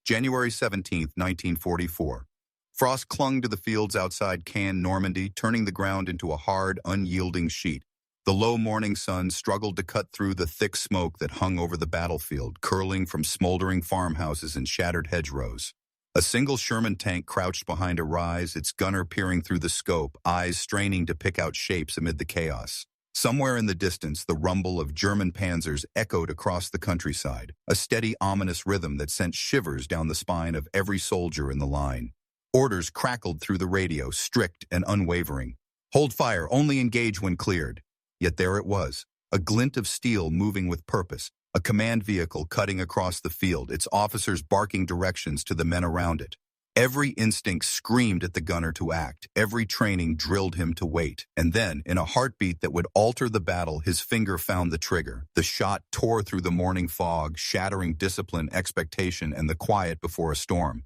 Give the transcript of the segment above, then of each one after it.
January 17, 1944. Frost clung to the fields outside Caen, Normandy, turning the ground into a hard, unyielding sheet. The low morning sun struggled to cut through the thick smoke that hung over the battlefield, curling from smoldering farmhouses and shattered hedgerows. A single Sherman tank crouched behind a rise, its gunner peering through the scope, eyes straining to pick out shapes amid the chaos. Somewhere in the distance, the rumble of German panzers echoed across the countryside, a steady, ominous rhythm that sent shivers down the spine of every soldier in the line. Orders crackled through the radio, strict and unwavering. Hold fire, only engage when cleared. Yet there it was, a glint of steel moving with purpose, a command vehicle cutting across the field, its officers barking directions to the men around it. Every instinct screamed at the gunner to act, every training drilled him to wait. And then, in a heartbeat that would alter the battle, his finger found the trigger. The shot tore through the morning fog, shattering discipline, expectation, and the quiet before a storm.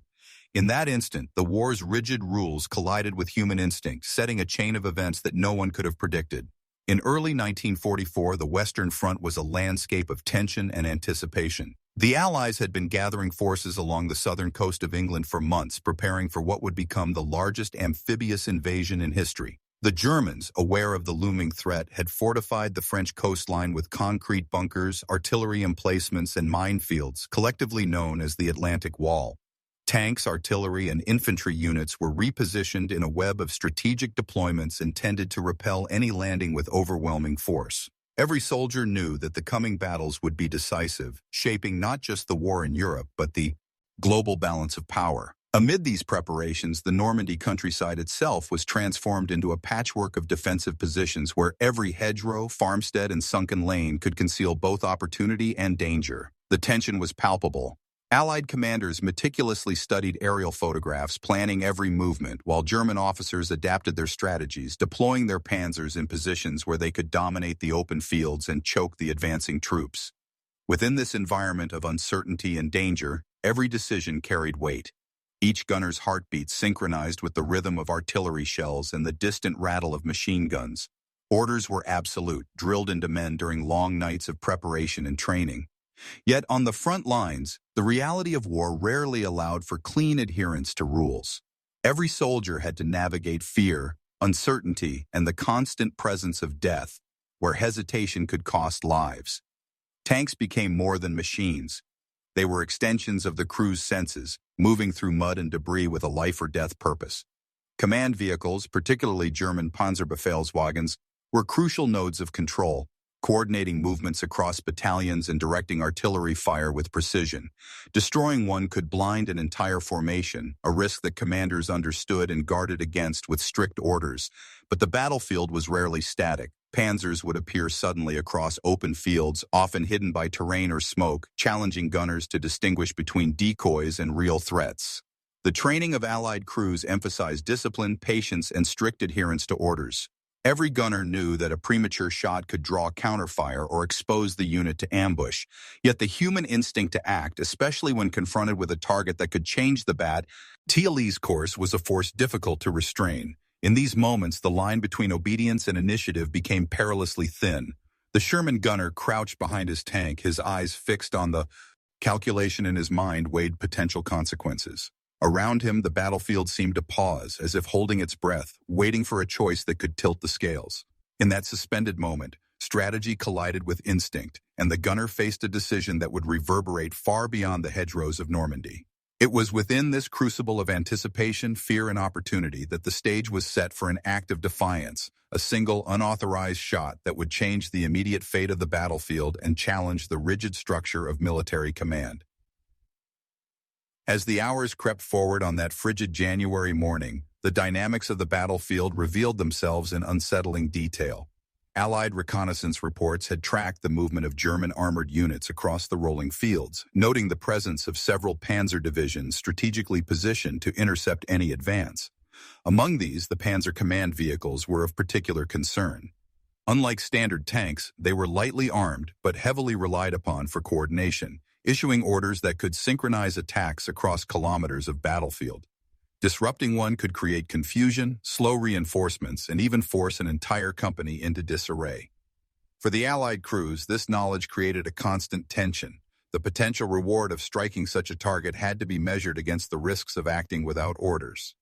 In that instant, the war's rigid rules collided with human instinct, setting a chain of events that no one could have predicted. In early 1944, the Western Front was a landscape of tension and anticipation. The Allies had been gathering forces along the southern coast of England for months, preparing for what would become the largest amphibious invasion in history. The Germans, aware of the looming threat, had fortified the French coastline with concrete bunkers, artillery emplacements, and minefields, collectively known as the Atlantic Wall. Tanks, artillery, and infantry units were repositioned in a web of strategic deployments intended to repel any landing with overwhelming force. Every soldier knew that the coming battles would be decisive, shaping not just the war in Europe, but the global balance of power. Amid these preparations, the Normandy countryside itself was transformed into a patchwork of defensive positions where every hedgerow, farmstead, and sunken lane could conceal both opportunity and danger. The tension was palpable. Allied commanders meticulously studied aerial photographs, planning every movement, while German officers adapted their strategies, deploying their panzers in positions where they could dominate the open fields and choke the advancing troops. Within this environment of uncertainty and danger, every decision carried weight. Each gunner's heartbeat synchronized with the rhythm of artillery shells and the distant rattle of machine guns. Orders were absolute, drilled into men during long nights of preparation and training. Yet on the front lines, the reality of war rarely allowed for clean adherence to rules. Every soldier had to navigate fear, uncertainty, and the constant presence of death, where hesitation could cost lives. Tanks became more than machines. They were extensions of the crew's senses, moving through mud and debris with a life-or-death purpose. Command vehicles, particularly German Panzerbefehlswagens, were crucial nodes of control, coordinating movements across battalions and directing artillery fire with precision. Destroying one could blind an entire formation, a risk that commanders understood and guarded against with strict orders. But the battlefield was rarely static. Panzers would appear suddenly across open fields, often hidden by terrain or smoke, challenging gunners to distinguish between decoys and real threats. The training of Allied crews emphasized discipline, patience, and strict adherence to orders. Every gunner knew that a premature shot could draw counterfire or expose the unit to ambush. Yet the human instinct to act, especially when confronted with a target that could change the battle's course, was a force difficult to restrain. In these moments, the line between obedience and initiative became perilously thin. The Sherman gunner crouched behind his tank, his eyes fixed on the calculation in his mind weighed potential consequences. Around him, the battlefield seemed to pause, as if holding its breath, waiting for a choice that could tilt the scales. In that suspended moment, strategy collided with instinct, and the gunner faced a decision that would reverberate far beyond the hedgerows of Normandy. It was within this crucible of anticipation, fear, and opportunity that the stage was set for an act of defiance, a single, unauthorized shot that would change the immediate fate of the battlefield and challenge the rigid structure of military command. As the hours crept forward on that frigid January morning, the dynamics of the battlefield revealed themselves in unsettling detail. Allied reconnaissance reports had tracked the movement of German armored units across the rolling fields, noting the presence of several panzer divisions strategically positioned to intercept any advance. Among these, the panzer command vehicles were of particular concern. Unlike standard tanks, they were lightly armed but heavily relied upon for coordination, issuing orders that could synchronize attacks across kilometers of battlefield. Disrupting one could create confusion, slow reinforcements, and even force an entire company into disarray. For the Allied crews, this knowledge created a constant tension. The potential reward of striking such a target had to be measured against the risks of acting without orders.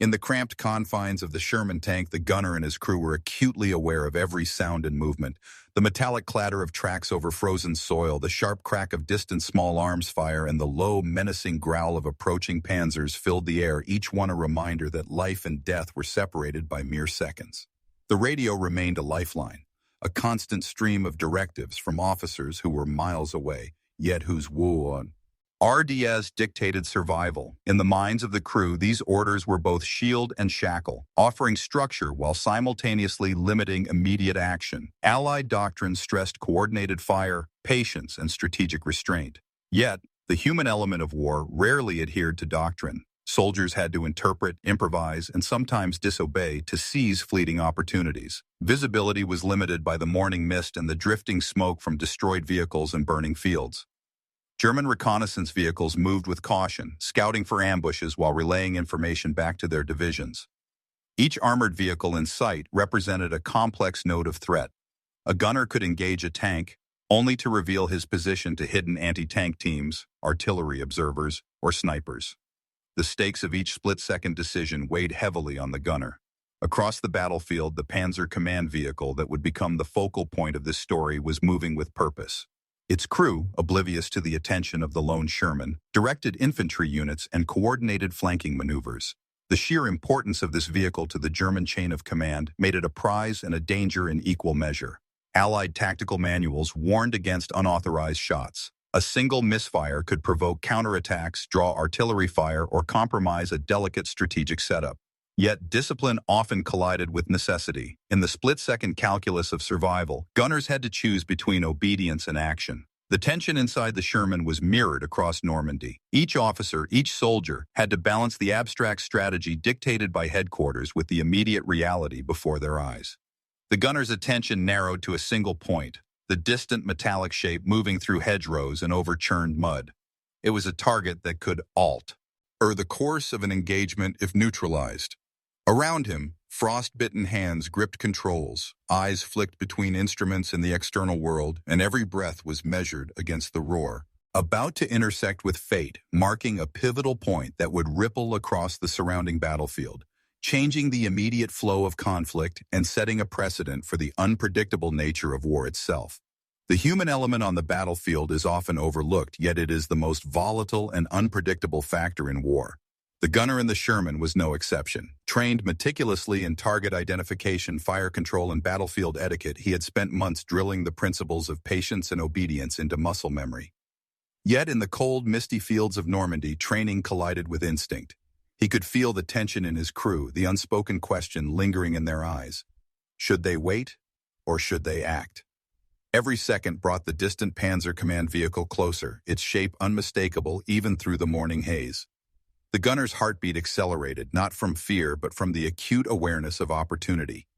In the cramped confines of the Sherman tank, the gunner and his crew were acutely aware of every sound and movement. The metallic clatter of tracks over frozen soil, the sharp crack of distant small arms fire, and the low, menacing growl of approaching Panzers filled the air, each one a reminder that life and death were separated by mere seconds. The radio remained a lifeline, a constant stream of directives from officers who were miles away, yet whose RDS dictated survival. In the minds of the crew, these orders were both shield and shackle, offering structure while simultaneously limiting immediate action. Allied doctrine stressed coordinated fire, patience, and strategic restraint. Yet, the human element of war rarely adhered to doctrine. Soldiers had to interpret, improvise, and sometimes disobey to seize fleeting opportunities. Visibility was limited by the morning mist and the drifting smoke from destroyed vehicles and burning fields. German reconnaissance vehicles moved with caution, scouting for ambushes while relaying information back to their divisions. Each armored vehicle in sight represented a complex node of threat. A gunner could engage a tank, only to reveal his position to hidden anti-tank teams, artillery observers, or snipers. The stakes of each split-second decision weighed heavily on the gunner. Across the battlefield, the Panzer command vehicle that would become the focal point of this story was moving with purpose. Its crew, oblivious to the attention of the lone Sherman, directed infantry units and coordinated flanking maneuvers. The sheer importance of this vehicle to the German chain of command made it a prize and a danger in equal measure. Allied tactical manuals warned against unauthorized shots. A single misfire could provoke counterattacks, draw artillery fire, or compromise a delicate strategic setup. Yet discipline often collided with necessity. In the split-second calculus of survival, gunners had to choose between obedience and action. The tension inside the Sherman was mirrored across Normandy. Each officer, each soldier, had to balance the abstract strategy dictated by headquarters with the immediate reality before their eyes. The gunner's attention narrowed to a single point, the distant metallic shape moving through hedgerows and overchurned mud. It was a target that could alter the course of an engagement if neutralized. Around him, frost-bitten hands gripped controls, eyes flicked between instruments in the external world, and every breath was measured against the roar. About to intersect with fate, marking a pivotal point that would ripple across the surrounding battlefield, changing the immediate flow of conflict and setting a precedent for the unpredictable nature of war itself. The human element on the battlefield is often overlooked, yet it is the most volatile and unpredictable factor in war. The gunner in the Sherman was no exception. Trained meticulously in target identification, fire control, and battlefield etiquette, he had spent months drilling the principles of patience and obedience into muscle memory. Yet in the cold, misty fields of Normandy, training collided with instinct. He could feel the tension in his crew, the unspoken question lingering in their eyes. Should they wait, or should they act? Every second brought the distant Panzer command vehicle closer, its shape unmistakable even through the morning haze. The gunner's heartbeat accelerated, not from fear, but from the acute awareness of opportunity.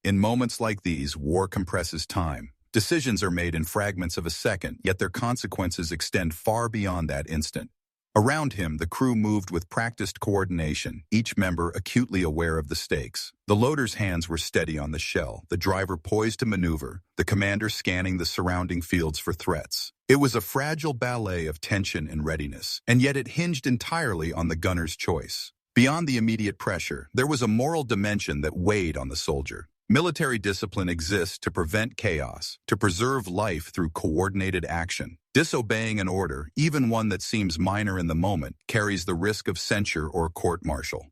In moments like these, war compresses time. Decisions are made in fragments of a second, yet their consequences extend far beyond that instant. Around him, the crew moved with practiced coordination, each member acutely aware of the stakes. The loader's hands were steady on the shell, the driver poised to maneuver, the commander scanning the surrounding fields for threats. It was a fragile ballet of tension and readiness, and yet it hinged entirely on the gunner's choice. Beyond the immediate pressure, there was a moral dimension that weighed on the soldier. Military discipline exists to prevent chaos, to preserve life through coordinated action. Disobeying an order, even one that seems minor in the moment, carries the risk of censure or court-martial.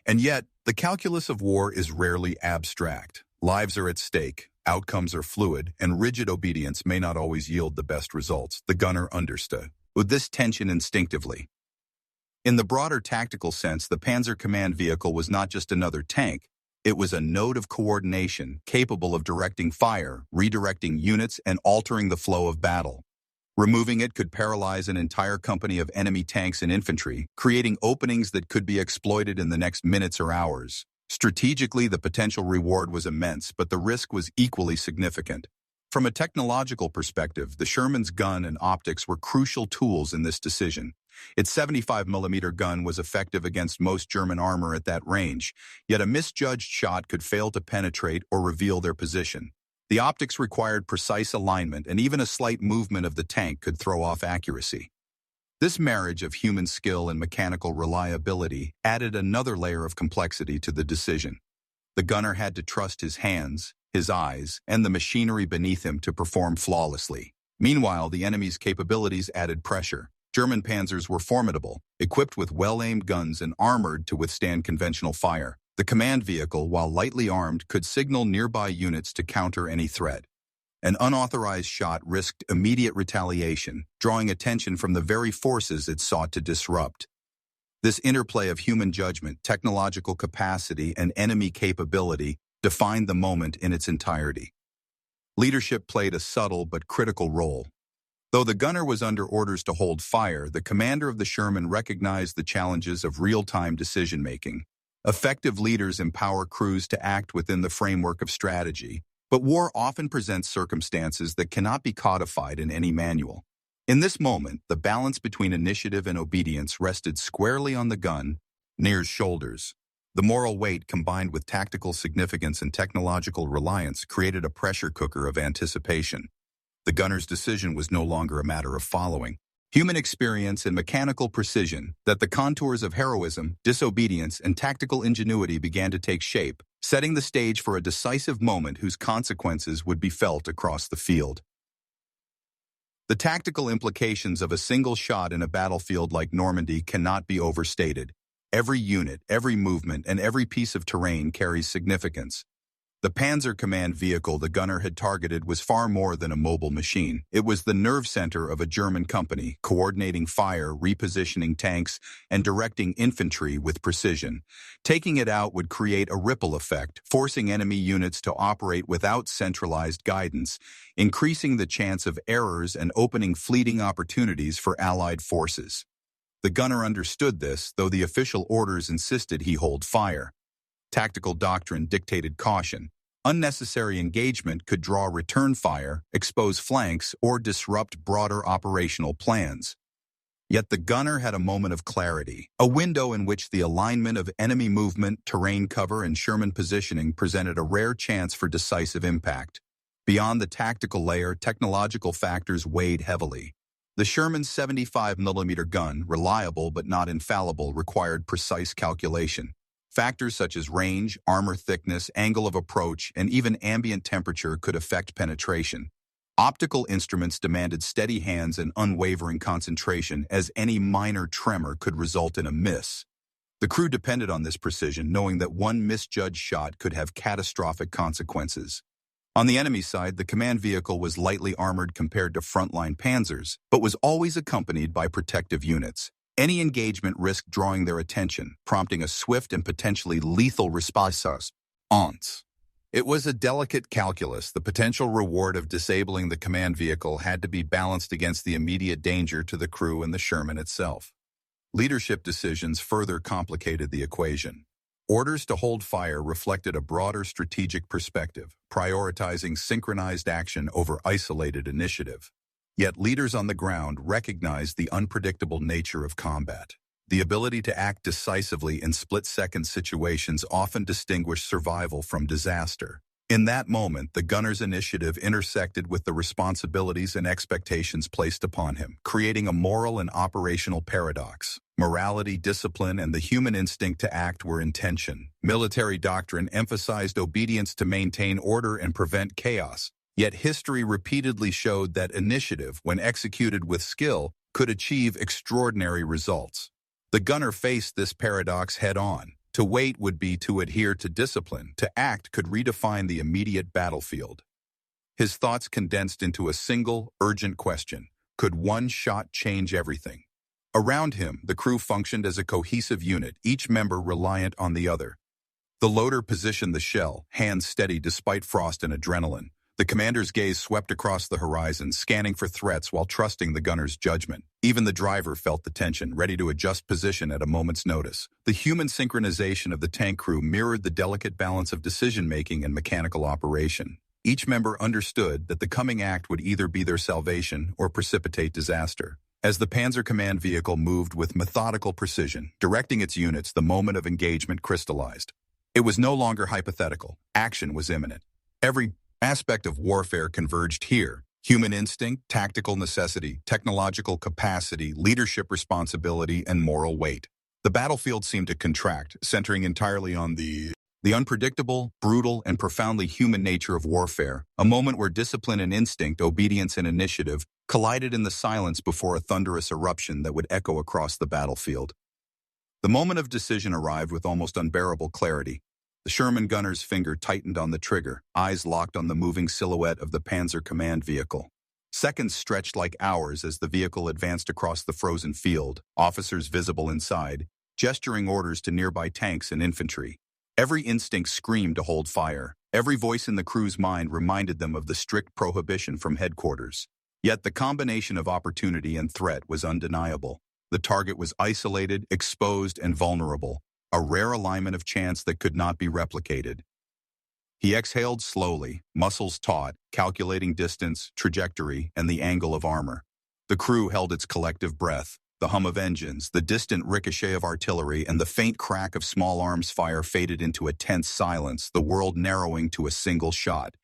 And yet, the calculus of war is rarely abstract. Lives are at stake, outcomes are fluid, and rigid obedience may not always yield the best results. The gunner understood with this tension instinctively. In the broader tactical sense, the Panzer command vehicle was not just another tank. It was a node of coordination capable of directing fire, redirecting units, and altering the flow of battle. Removing it could paralyze an entire company of enemy tanks and infantry, creating openings that could be exploited in the next minutes or hours. Strategically, the potential reward was immense, but the risk was equally significant. From a technological perspective, the Sherman's gun and optics were crucial tools in this decision. Its 75mm gun was effective against most German armor at that range, yet a misjudged shot could fail to penetrate or reveal their position. The optics required precise alignment, and even a slight movement of the tank could throw off accuracy. This marriage of human skill and mechanical reliability added another layer of complexity to the decision. The gunner had to trust his hands, his eyes, and the machinery beneath him to perform flawlessly. Meanwhile, the enemy's capabilities added pressure. German panzers were formidable, equipped with well-aimed guns and armored to withstand conventional fire. The command vehicle, while lightly armed, could signal nearby units to counter any threat. An unauthorized shot risked immediate retaliation, drawing attention from the very forces it sought to disrupt. This interplay of human judgment, technological capacity, and enemy capability defined the moment in its entirety. Leadership played a subtle but critical role. Though the gunner was under orders to hold fire, the commander of the Sherman recognized the challenges of real-time decision-making. Effective leaders empower crews to act within the framework of strategy, but war often presents circumstances that cannot be codified in any manual. In this moment, the balance between initiative and obedience rested squarely on the gunner's shoulders. The moral weight, combined with tactical significance and technological reliance, created a pressure cooker of anticipation. The gunner's decision was no longer a matter of following human experience and mechanical precision, that the contours of heroism, disobedience, and tactical ingenuity began to take shape, setting the stage for a decisive moment whose consequences would be felt across the field. The tactical implications of a single shot in a battlefield like Normandy cannot be overstated. Every unit, every movement, and every piece of terrain carries significance. The Panzer command vehicle the gunner had targeted was far more than a mobile machine. It was the nerve center of a German company, coordinating fire, repositioning tanks, and directing infantry with precision. Taking it out would create a ripple effect, forcing enemy units to operate without centralized guidance, increasing the chance of errors and opening fleeting opportunities for Allied forces. The gunner understood this, though the official orders insisted he hold fire. Tactical doctrine dictated caution. Unnecessary engagement could draw return fire, expose flanks, or disrupt broader operational plans. Yet the gunner had a moment of clarity, a window in which the alignment of enemy movement, terrain cover, and Sherman positioning presented a rare chance for decisive impact. Beyond the tactical layer, technological factors weighed heavily. The Sherman's 75mm gun, reliable but not infallible, required precise calculation. Factors such as range, armor thickness, angle of approach, and even ambient temperature could affect penetration. Optical instruments demanded steady hands and unwavering concentration, as any minor tremor could result in a miss. The crew depended on this precision, knowing that one misjudged shot could have catastrophic consequences. On the enemy side, the command vehicle was lightly armored compared to frontline panzers, but was always accompanied by protective units. Any engagement risked drawing their attention, prompting a swift and potentially lethal response. It was a delicate calculus. The potential reward of disabling the command vehicle had to be balanced against the immediate danger to the crew and the Sherman itself. Leadership decisions further complicated the equation. Orders to hold fire reflected a broader strategic perspective, prioritizing synchronized action over isolated initiative. Yet leaders on the ground recognized the unpredictable nature of combat. The ability to act decisively in split-second situations often distinguished survival from disaster. In that moment, the gunner's initiative intersected with the responsibilities and expectations placed upon him, creating a moral and operational paradox. Morality, discipline, and the human instinct to act were in tension. Military doctrine emphasized obedience to maintain order and prevent chaos. Yet history repeatedly showed that initiative, when executed with skill, could achieve extraordinary results. The gunner faced this paradox head-on. To wait would be to adhere to discipline. To act could redefine the immediate battlefield. His thoughts condensed into a single, urgent question. Could one shot change everything? Around him, the crew functioned as a cohesive unit, each member reliant on the other. The loader positioned the shell, hands steady despite frost and adrenaline. The commander's gaze swept across the horizon, scanning for threats while trusting the gunner's judgment. Even the driver felt the tension, ready to adjust position at a moment's notice. The human synchronization of the tank crew mirrored the delicate balance of decision-making and mechanical operation. Each member understood that the coming act would either be their salvation or precipitate disaster. As the Panzer command vehicle moved with methodical precision, directing its units, the moment of engagement crystallized. It was no longer hypothetical. Action was imminent. Every aspect of warfare converged here. Human instinct, tactical necessity, technological capacity, leadership responsibility, and moral weight. The battlefield seemed to contract, centering entirely on the unpredictable, brutal, and profoundly human nature of warfare, a moment where discipline and instinct, obedience and initiative, collided in the silence before a thunderous eruption that would echo across the battlefield. The moment of decision arrived with almost unbearable clarity. The Sherman gunner's finger tightened on the trigger, eyes locked on the moving silhouette of the Panzer command vehicle. Seconds stretched like hours as the vehicle advanced across the frozen field, officers visible inside, gesturing orders to nearby tanks and infantry. Every instinct screamed to hold fire. Every voice in the crew's mind reminded them of the strict prohibition from headquarters. Yet the combination of opportunity and threat was undeniable. The target was isolated, exposed, and vulnerable, a rare alignment of chance that could not be replicated. He exhaled slowly, muscles taut, calculating distance, trajectory, and the angle of armor. The crew held its collective breath. The hum of engines, the distant ricochet of artillery, and the faint crack of small arms fire faded into a tense silence, the world narrowing to a single shot.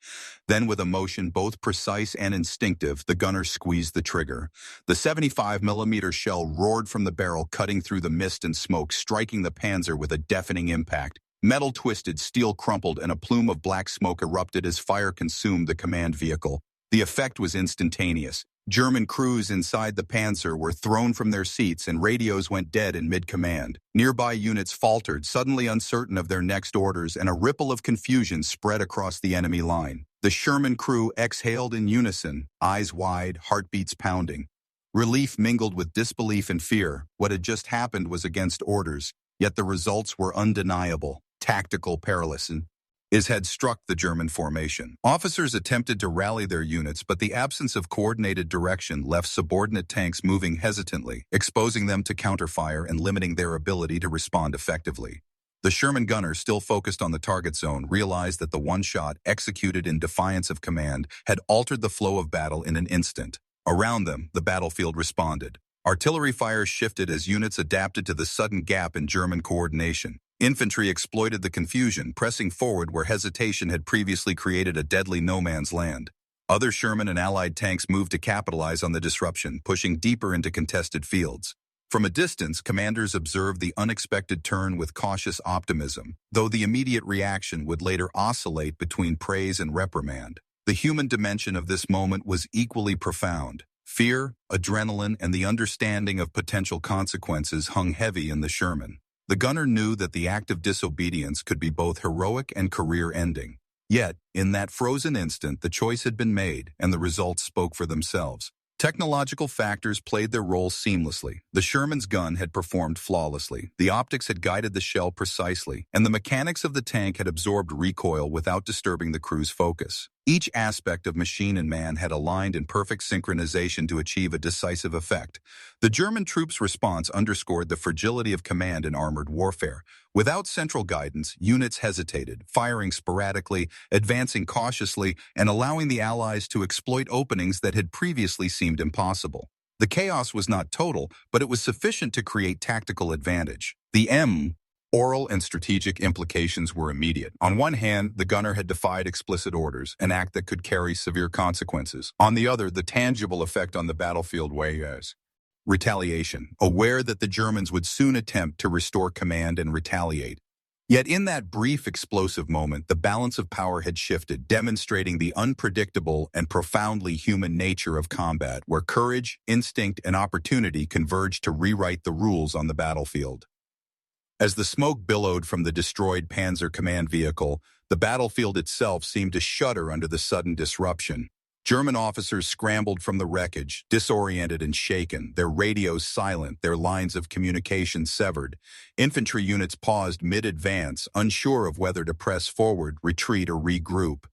Then, with a motion both precise and instinctive, the gunner squeezed the trigger. The 75mm shell roared from the barrel, cutting through the mist and smoke, striking the Panzer with a deafening impact. Metal twisted, steel crumpled, and a plume of black smoke erupted as fire consumed the command vehicle. The effect was instantaneous. German crews inside the Panzer were thrown from their seats and radios went dead in mid-command. Nearby units faltered, suddenly uncertain of their next orders, and a ripple of confusion spread across the enemy line. The Sherman crew exhaled in unison, eyes wide, heartbeats pounding. Relief mingled with disbelief and fear. What had just happened was against orders, yet the results were undeniable. Tactical paralysis had struck the German formation. Officers attempted to rally their units, but the absence of coordinated direction left subordinate tanks moving hesitantly, exposing them to counterfire and limiting their ability to respond effectively. The Sherman gunner, still focused on the target zone, realized that the one shot, executed in defiance of command, had altered the flow of battle in an instant. Around them, the battlefield responded. Artillery fire shifted as units adapted to the sudden gap in German coordination. Infantry exploited the confusion, pressing forward where hesitation had previously created a deadly no-man's land. Other Sherman and Allied tanks moved to capitalize on the disruption, pushing deeper into contested fields. From a distance, commanders observed the unexpected turn with cautious optimism, though the immediate reaction would later oscillate between praise and reprimand. The human dimension of this moment was equally profound. Fear, adrenaline, and the understanding of potential consequences hung heavy in the Sherman. The gunner knew that the act of disobedience could be both heroic and career-ending. Yet, in that frozen instant, the choice had been made, and the results spoke for themselves. Technological factors played their role seamlessly. The Sherman's gun had performed flawlessly, the optics had guided the shell precisely, and the mechanics of the tank had absorbed recoil without disturbing the crew's focus. Each aspect of machine and man had aligned in perfect synchronization to achieve a decisive effect. The German troops' response underscored the fragility of command in armored warfare. Without central guidance, units hesitated, firing sporadically, advancing cautiously, and allowing the Allies to exploit openings that had previously seemed impossible. The chaos was not total, but it was sufficient to create tactical advantage. The oral and strategic implications were immediate. On one hand, the gunner had defied explicit orders, an act that could carry severe consequences. On the other, the tangible effect on the battlefield was retaliation, aware that the Germans would soon attempt to restore command and retaliate. Yet in that brief explosive moment, the balance of power had shifted, demonstrating the unpredictable and profoundly human nature of combat, where courage, instinct, and opportunity converged to rewrite the rules on the battlefield. As the smoke billowed from the destroyed Panzer command vehicle, the battlefield itself seemed to shudder under the sudden disruption. German officers scrambled from the wreckage, disoriented and shaken, their radios silent, their lines of communication severed. Infantry units paused mid-advance, unsure of whether to press forward, retreat, or regroup.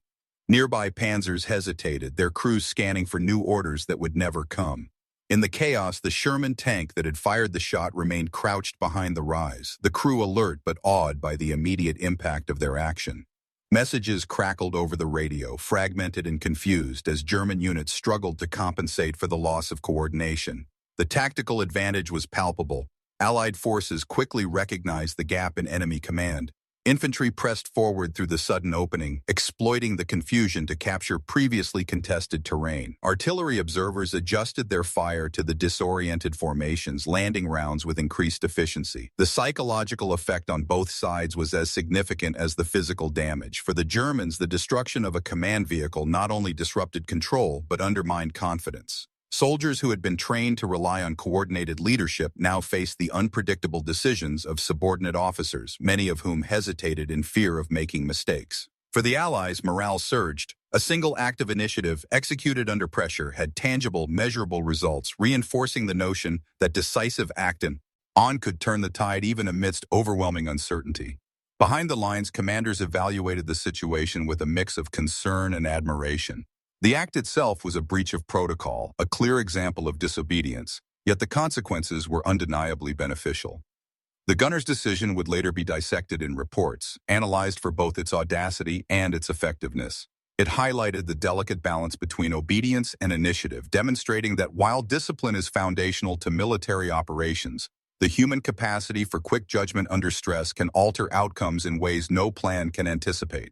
Nearby Panzers hesitated, their crews scanning for new orders that would never come. In the chaos, the Sherman tank that had fired the shot remained crouched behind the rise, the crew alert but awed by the immediate impact of their action. Messages crackled over the radio, fragmented and confused, as German units struggled to compensate for the loss of coordination. The tactical advantage was palpable. Allied forces quickly recognized the gap in enemy command. Infantry pressed forward through the sudden opening, exploiting the confusion to capture previously contested terrain. Artillery observers adjusted their fire to the disoriented formations, landing rounds with increased efficiency. The psychological effect on both sides was as significant as the physical damage. For the Germans, the destruction of a command vehicle not only disrupted control, but undermined confidence. Soldiers who had been trained to rely on coordinated leadership now faced the unpredictable decisions of subordinate officers, many of whom hesitated in fear of making mistakes. For the Allies, morale surged. A single act of initiative, executed under pressure, had tangible, measurable results, reinforcing the notion that decisive action could turn the tide even amidst overwhelming uncertainty. Behind the lines, commanders evaluated the situation with a mix of concern and admiration. The act itself was a breach of protocol, a clear example of disobedience, yet the consequences were undeniably beneficial. The gunner's decision would later be dissected in reports, analyzed for both its audacity and its effectiveness. It highlighted the delicate balance between obedience and initiative, demonstrating that while discipline is foundational to military operations, the human capacity for quick judgment under stress can alter outcomes in ways no plan can anticipate.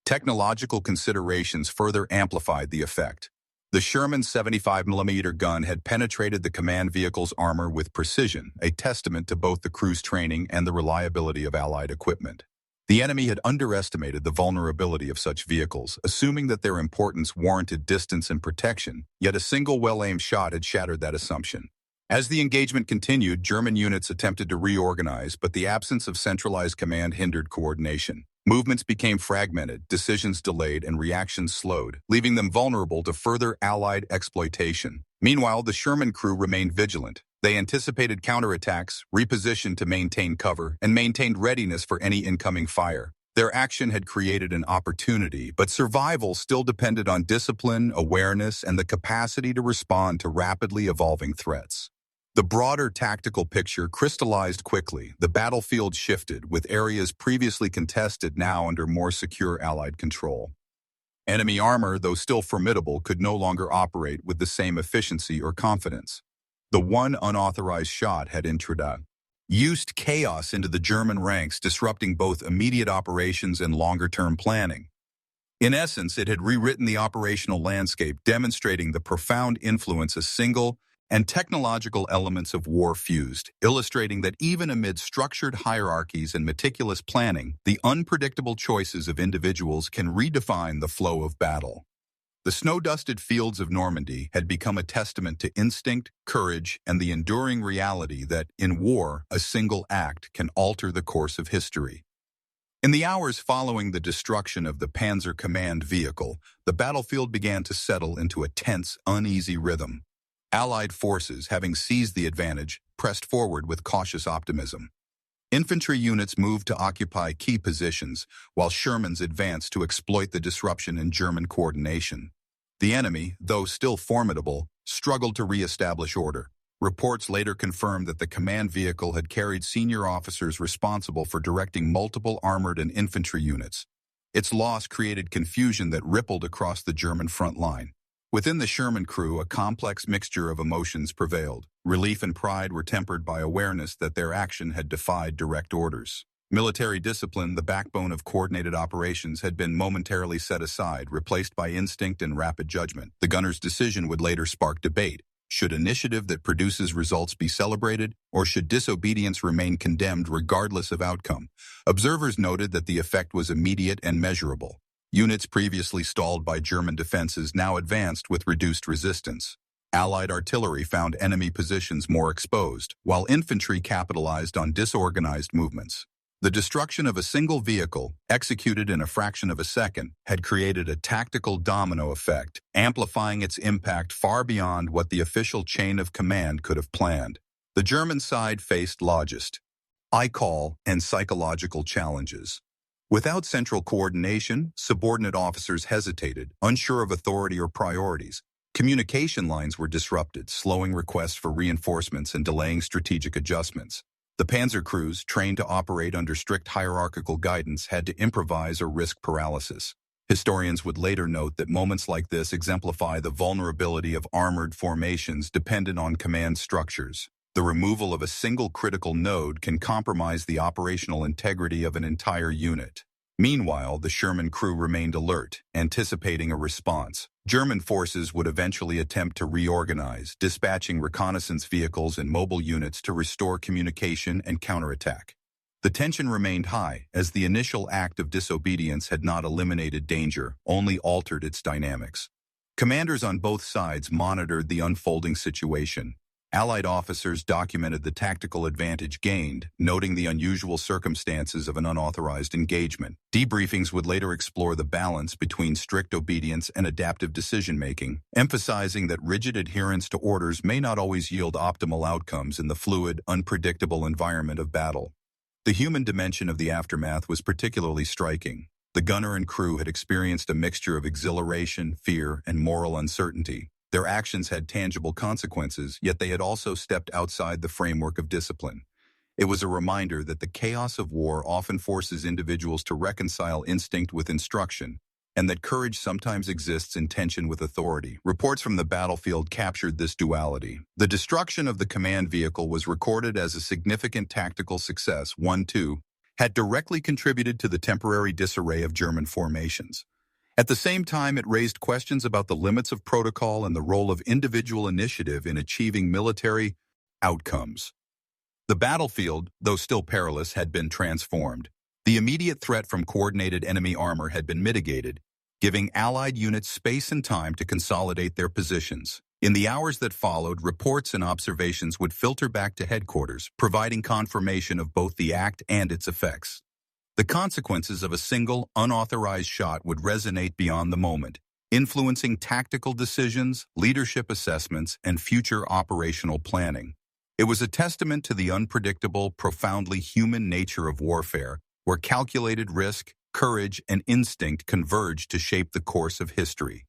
Technological considerations further amplified the effect. The Sherman 75mm gun had penetrated the command vehicle's armor with precision, a testament to both the crew's training and the reliability of Allied equipment. The enemy had underestimated the vulnerability of such vehicles, assuming that their importance warranted distance and protection, yet a single well-aimed shot had shattered that assumption. As the engagement continued, German units attempted to reorganize, but the absence of centralized command hindered coordination. Movements became fragmented, decisions delayed, and reactions slowed, leaving them vulnerable to further Allied exploitation. Meanwhile, the Sherman crew remained vigilant. They anticipated counterattacks, repositioned to maintain cover, and maintained readiness for any incoming fire. Their action had created an opportunity, but survival still depended on discipline, awareness, and the capacity to respond to rapidly evolving threats. The broader tactical picture crystallized quickly. The battlefield shifted, with areas previously contested now under more secure Allied control. Enemy armor, though still formidable, could no longer operate with the same efficiency or confidence. The one unauthorized shot had introduced chaos into the German ranks, disrupting both immediate operations and longer-term planning. In essence, it had rewritten the operational landscape, demonstrating the profound influence a single and technological elements of war fused, illustrating that even amid structured hierarchies and meticulous planning, the unpredictable choices of individuals can redefine the flow of battle. The snow-dusted fields of Normandy had become a testament to instinct, courage, and the enduring reality that, in war, a single act can alter the course of history. In the hours following the destruction of the Panzer command vehicle, the battlefield began to settle into a tense, uneasy rhythm. Allied forces, having seized the advantage, pressed forward with cautious optimism. Infantry units moved to occupy key positions, while Shermans advanced to exploit the disruption in German coordination. The enemy, though still formidable, struggled to re-establish order. Reports later confirmed that the command vehicle had carried senior officers responsible for directing multiple armored and infantry units. Its loss created confusion that rippled across the German front line. Within the Sherman crew, a complex mixture of emotions prevailed. Relief and pride were tempered by awareness that their action had defied direct orders. Military discipline, the backbone of coordinated operations, had been momentarily set aside, replaced by instinct and rapid judgment. The gunner's decision would later spark debate. Should initiative that produces results be celebrated, or should disobedience remain condemned regardless of outcome? Observers noted that the effect was immediate and measurable. Units previously stalled by German defenses now advanced with reduced resistance. Allied artillery found enemy positions more exposed, while infantry capitalized on disorganized movements. The destruction of a single vehicle, executed in a fraction of a second, had created a tactical domino effect, amplifying its impact far beyond what the official chain of command could have planned. The German side faced logistical and psychological challenges. Without central coordination, subordinate officers hesitated, unsure of authority or priorities. Communication lines were disrupted, slowing requests for reinforcements and delaying strategic adjustments. The Panzer crews, trained to operate under strict hierarchical guidance, had to improvise or risk paralysis. Historians would later note that moments like this exemplify the vulnerability of armored formations dependent on command structures. The removal of a single critical node can compromise the operational integrity of an entire unit. Meanwhile, the Sherman crew remained alert, anticipating a response. German forces would eventually attempt to reorganize, dispatching reconnaissance vehicles and mobile units to restore communication and counterattack. The tension remained high, as the initial act of disobedience had not eliminated danger, only altered its dynamics. Commanders on both sides monitored the unfolding situation. Allied officers documented the tactical advantage gained, noting the unusual circumstances of an unauthorized engagement. Debriefings would later explore the balance between strict obedience and adaptive decision-making, emphasizing that rigid adherence to orders may not always yield optimal outcomes in the fluid, unpredictable environment of battle. The human dimension of the aftermath was particularly striking. The gunner and crew had experienced a mixture of exhilaration, fear, and moral uncertainty. Their actions had tangible consequences, yet they had also stepped outside the framework of discipline. It was a reminder that the chaos of war often forces individuals to reconcile instinct with instruction, and that courage sometimes exists in tension with authority. Reports from the battlefield captured this duality. The destruction of the command vehicle was recorded as a significant tactical success. 1-2 had directly contributed to the temporary disarray of German formations. At the same time, it raised questions about the limits of protocol and the role of individual initiative in achieving military outcomes. The battlefield, though still perilous, had been transformed. The immediate threat from coordinated enemy armor had been mitigated, giving Allied units space and time to consolidate their positions. In the hours that followed, reports and observations would filter back to headquarters, providing confirmation of both the act and its effects. The consequences of a single, unauthorized shot would resonate beyond the moment, influencing tactical decisions, leadership assessments, and future operational planning. It was a testament to the unpredictable, profoundly human nature of warfare, where calculated risk, courage, and instinct converged to shape the course of history.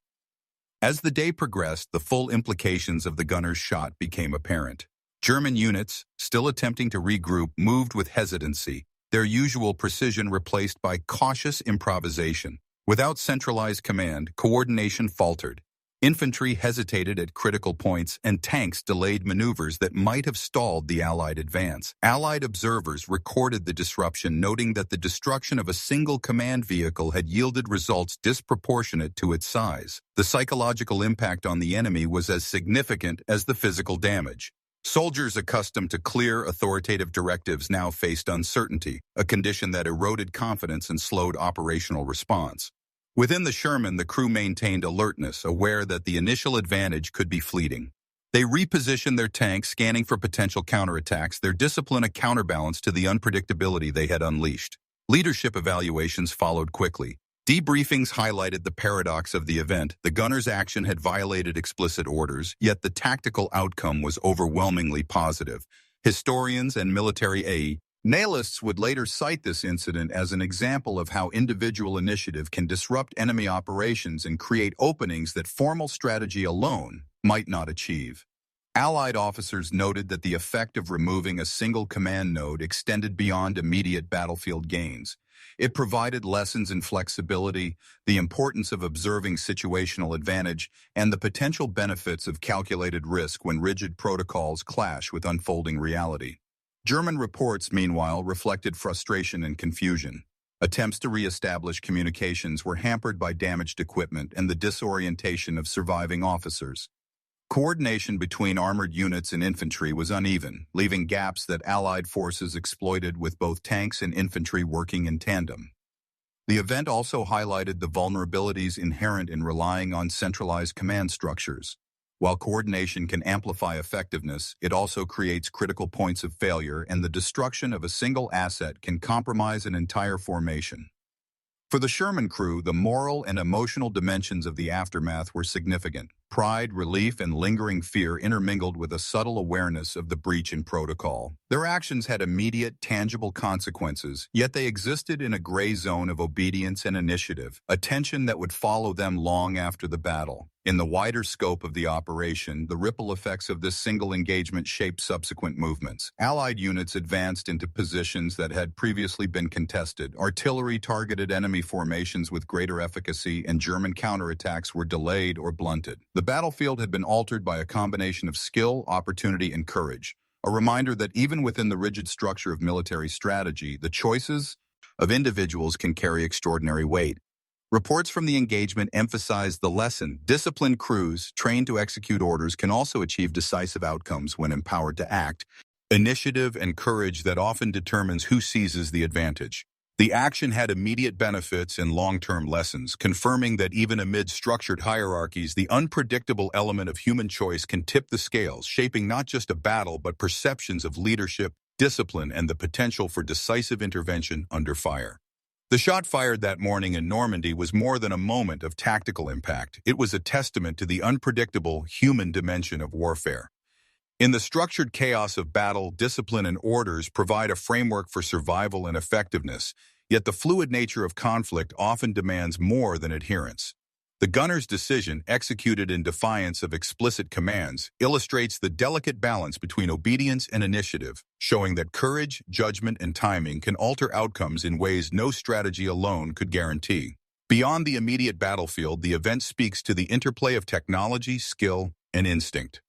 As the day progressed, the full implications of the gunner's shot became apparent. German units, still attempting to regroup, moved with hesitancy, their usual precision replaced by cautious improvisation. Without centralized command, coordination faltered. Infantry hesitated at critical points, and tanks delayed maneuvers that might have stalled the Allied advance. Allied observers recorded the disruption, noting that the destruction of a single command vehicle had yielded results disproportionate to its size. The psychological impact on the enemy was as significant as the physical damage. Soldiers accustomed to clear, authoritative directives now faced uncertainty, a condition that eroded confidence and slowed operational response. Within the Sherman, the crew maintained alertness, aware that the initial advantage could be fleeting. They repositioned their tanks, scanning for potential counterattacks, their discipline a counterbalance to the unpredictability they had unleashed. Leadership evaluations followed quickly. Debriefings highlighted the paradox of the event. The gunner's action had violated explicit orders, yet the tactical outcome was overwhelmingly positive. Historians and military analysts would later cite this incident as an example of how individual initiative can disrupt enemy operations and create openings that formal strategy alone might not achieve. Allied officers noted that the effect of removing a single command node extended beyond immediate battlefield gains. It provided lessons in flexibility, the importance of observing situational advantage, and the potential benefits of calculated risk when rigid protocols clash with unfolding reality. German reports, meanwhile, reflected frustration and confusion. Attempts to re-establish communications were hampered by damaged equipment and the disorientation of surviving officers. Coordination between armored units and infantry was uneven, leaving gaps that Allied forces exploited with both tanks and infantry working in tandem. The event also highlighted the vulnerabilities inherent in relying on centralized command structures. While coordination can amplify effectiveness, it also creates critical points of failure, and the destruction of a single asset can compromise an entire formation. For the Sherman crew, the moral and emotional dimensions of the aftermath were significant. Pride, relief, and lingering fear intermingled with a subtle awareness of the breach in protocol. Their actions had immediate, tangible consequences, yet they existed in a gray zone of obedience and initiative, a tension that would follow them long after the battle. In the wider scope of the operation, the ripple effects of this single engagement shaped subsequent movements. Allied units advanced into positions that had previously been contested. Artillery targeted enemy formations with greater efficacy, and German counterattacks were delayed or blunted. The battlefield had been altered by a combination of skill, opportunity, and courage. a reminder that even within the rigid structure of military strategy, the choices of individuals can carry extraordinary weight. Reports from the engagement emphasize the lesson: disciplined crews, trained to execute orders, can also achieve decisive outcomes when empowered to act. Initiative and courage that often determines who seizes the advantage. The action had immediate benefits and long-term lessons, confirming that even amid structured hierarchies, the unpredictable element of human choice can tip the scales, shaping not just a battle but perceptions of leadership, discipline, and the potential for decisive intervention under fire. The shot fired that morning in Normandy was more than a moment of tactical impact. It was a testament to the unpredictable human dimension of warfare. In the structured chaos of battle, discipline and orders provide a framework for survival and effectiveness, yet the fluid nature of conflict often demands more than adherence. The gunner's decision, executed in defiance of explicit commands, illustrates the delicate balance between obedience and initiative, showing that courage, judgment, and timing can alter outcomes in ways no strategy alone could guarantee. Beyond the immediate battlefield, the event speaks to the interplay of technology, skill, and instinct.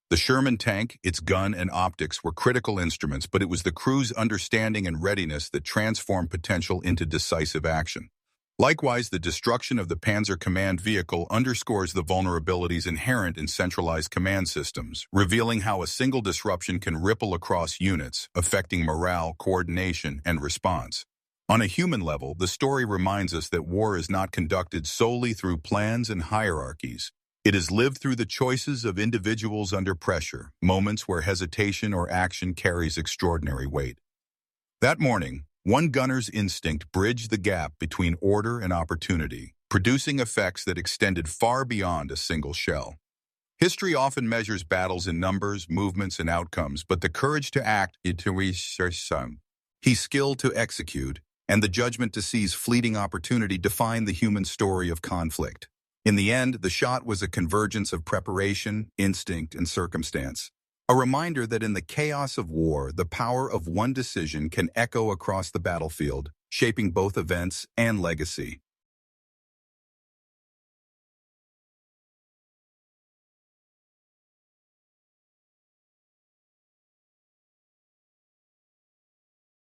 The Sherman tank, its gun and optics were critical instruments, but it was the crew's understanding and readiness that transformed potential into decisive action. Likewise, the destruction of the Panzer command vehicle underscores the vulnerabilities inherent in centralized command systems, revealing how a single disruption can ripple across units, affecting morale, coordination, and response. On a human level, the story reminds us that war is not conducted solely through plans and hierarchies. It is lived through the choices of individuals under pressure, moments where hesitation or action carries extraordinary weight. That morning, one gunner's instinct bridged the gap between order and opportunity, producing effects that extended far beyond a single shell. History often measures battles in numbers, movements, and outcomes, but the courage to act, his skill to execute, and the judgment to seize fleeting opportunity define the human story of conflict. In the end, the shot was a convergence of preparation, instinct, and circumstance. A reminder that in the chaos of war, the power of one decision can echo across the battlefield, shaping both events and legacy.